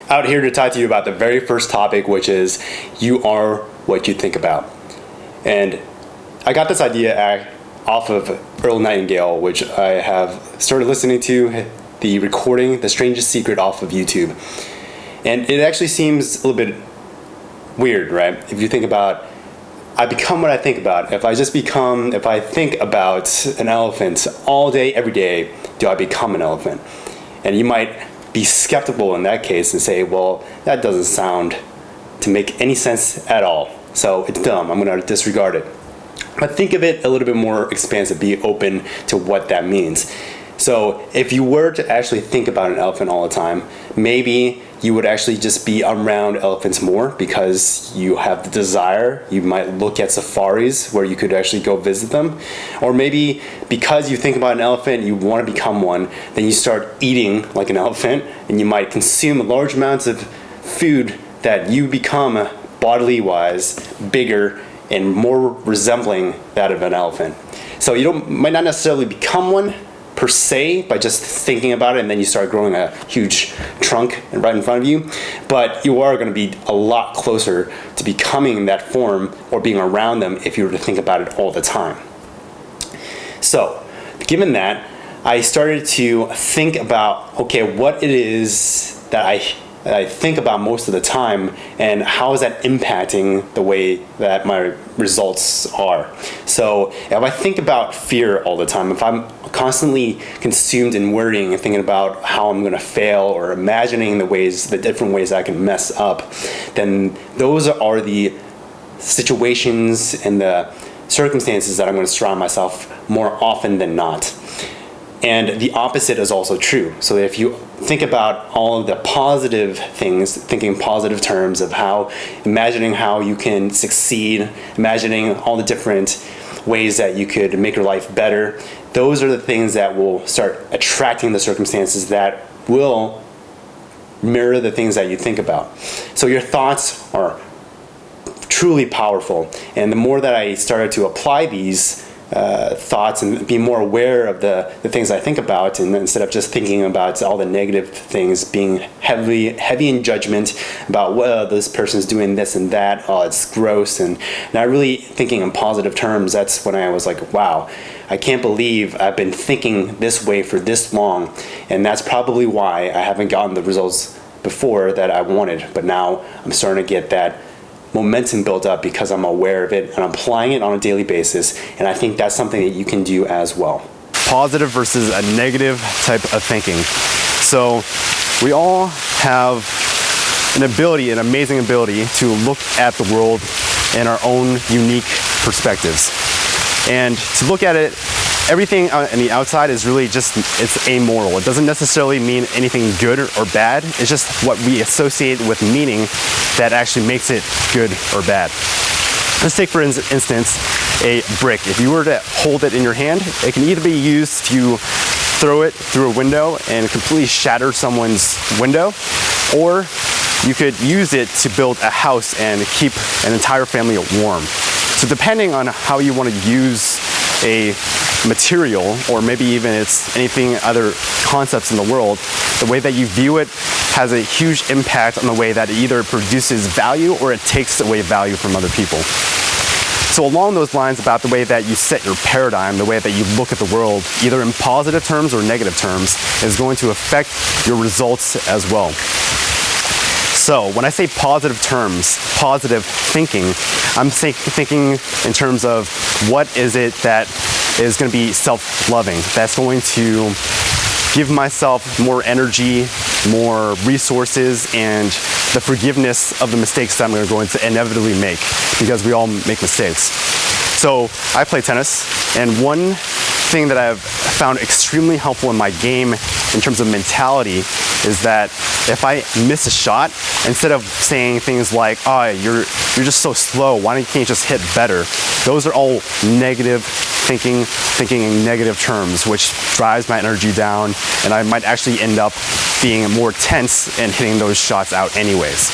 out here to talk to you about the very first topic, which is you are what you think about. And I got this idea off of Earl Nightingale, which I have started listening to the recording, The Strangest Secret, off of YouTube. And it actually seems a little bit weird, right? If you think about, I become what I think about. If I think about an elephant all day, every day, do I become an elephant? And you might be skeptical in that case and say, well, that doesn't sound to make any sense at all. So it's dumb, I'm gonna disregard it. But think of it a little bit more expansive, be open to what that means. So if you were to actually think about an elephant all the time, maybe you would actually just be around elephants more because you have the desire. You might look at safaris where you could actually go visit them. Or maybe because you think about an elephant, you want to become one, then you start eating like an elephant, and you might consume large amounts of food that you become bodily wise bigger and more resembling that of an elephant. So you might not necessarily become one per se by just thinking about it, and then you start growing a huge trunk right in front of you, but you are going to be a lot closer to becoming that form or being around them if you were to think about it all the time. So given that, I started to think about, okay, what it is that I think about most of the time, and how is that impacting the way that my results are. So if I think about fear all the time, if I'm constantly consumed in worrying and thinking about how I'm gonna fail or imagining the different ways I can mess up, then those are the situations and the circumstances that I'm gonna surround myself more often than not. And the opposite is also true. So if you think about all of the positive things, thinking positive terms of imagining how you can succeed, imagining all the different ways that you could make your life better, those are the things that will start attracting the circumstances that will mirror the things that you think about. So your thoughts are truly powerful. And the more that I started to apply these thoughts and be more aware of the things I think about, and instead of just thinking about all the negative things, being heavy in judgment about, well, this person's doing this and that, oh, it's gross, and not really thinking in positive terms, that's when I was like, wow, I can't believe I've been thinking this way for this long, and that's probably why I haven't gotten the results before that I wanted, but now I'm starting to get that momentum built up because I'm aware of it and I'm applying it on a daily basis, and I think that's something that you can do as well. Positive versus a negative type of thinking. So we all have an amazing ability to look at the world in our own unique perspectives. And to look at it, everything on the outside is really it's amoral. It doesn't necessarily mean anything good or bad. It's just what we associate with meaning that actually makes it good or bad. Let's take, for instance, a brick. If you were to hold it in your hand, it can either be used to throw it through a window and completely shatter someone's window, or you could use it to build a house and keep an entire family warm. So depending on how you want to use a material, or maybe even it's anything other concepts in the world, the way that you view it has a huge impact on the way that it either produces value or it takes away value from other people. So along those lines, about the way that you set your paradigm, the way that you look at the world, either in positive terms or negative terms, is going to affect your results as well. So when I say positive terms, positive thinking, I'm thinking in terms of what is it that is going to be self-loving, that's going to give myself more energy, more resources, and the forgiveness of the mistakes that I'm going to inevitably make, because we all make mistakes. So I play tennis, and one thing that I've found extremely helpful in my game in terms of mentality is that if I miss a shot, instead of saying things like, oh, you're just so slow, why can't you just hit better? Those are all negative thinking in negative terms, which drives my energy down, and I might actually end up being more tense and hitting those shots out anyways.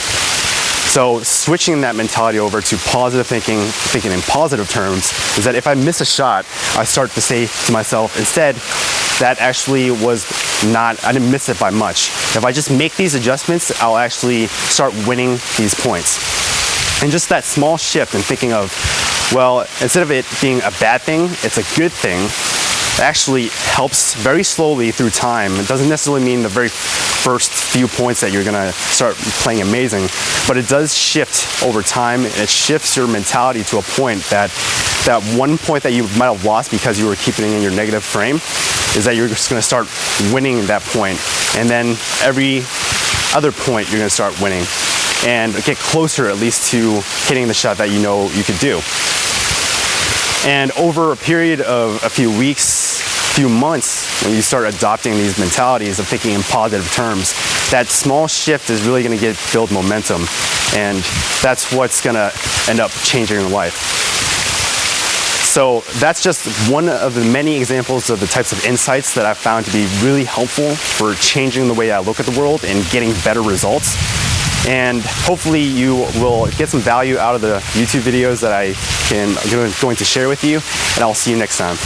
So switching that mentality over to positive thinking in positive terms, is that if I miss a shot, I start to say to myself instead, that actually was not, I didn't miss it by much. If I just make these adjustments, I'll actually start winning these points. And just that small shift in thinking of, well, instead of it being a bad thing, it's a good thing, it actually helps very slowly through time. It doesn't necessarily mean the very first few points that you're gonna start playing amazing, but it does shift over time, and it shifts your mentality to a point that that one point that you might have lost because you were keeping in your negative frame is that you're just gonna start winning that point, and then every other point you're gonna start winning and get closer at least to hitting the shot that you know you could do. And over a period of a few weeks, few months, when you start adopting these mentalities of thinking in positive terms, that small shift is really going to build momentum, and that's what's going to end up changing your life. So that's just one of the many examples of the types of insights that I've found to be really helpful for changing the way I look at the world and getting better results. And hopefully you will get some value out of the YouTube videos that I'm going to share with you, and I'll see you next time.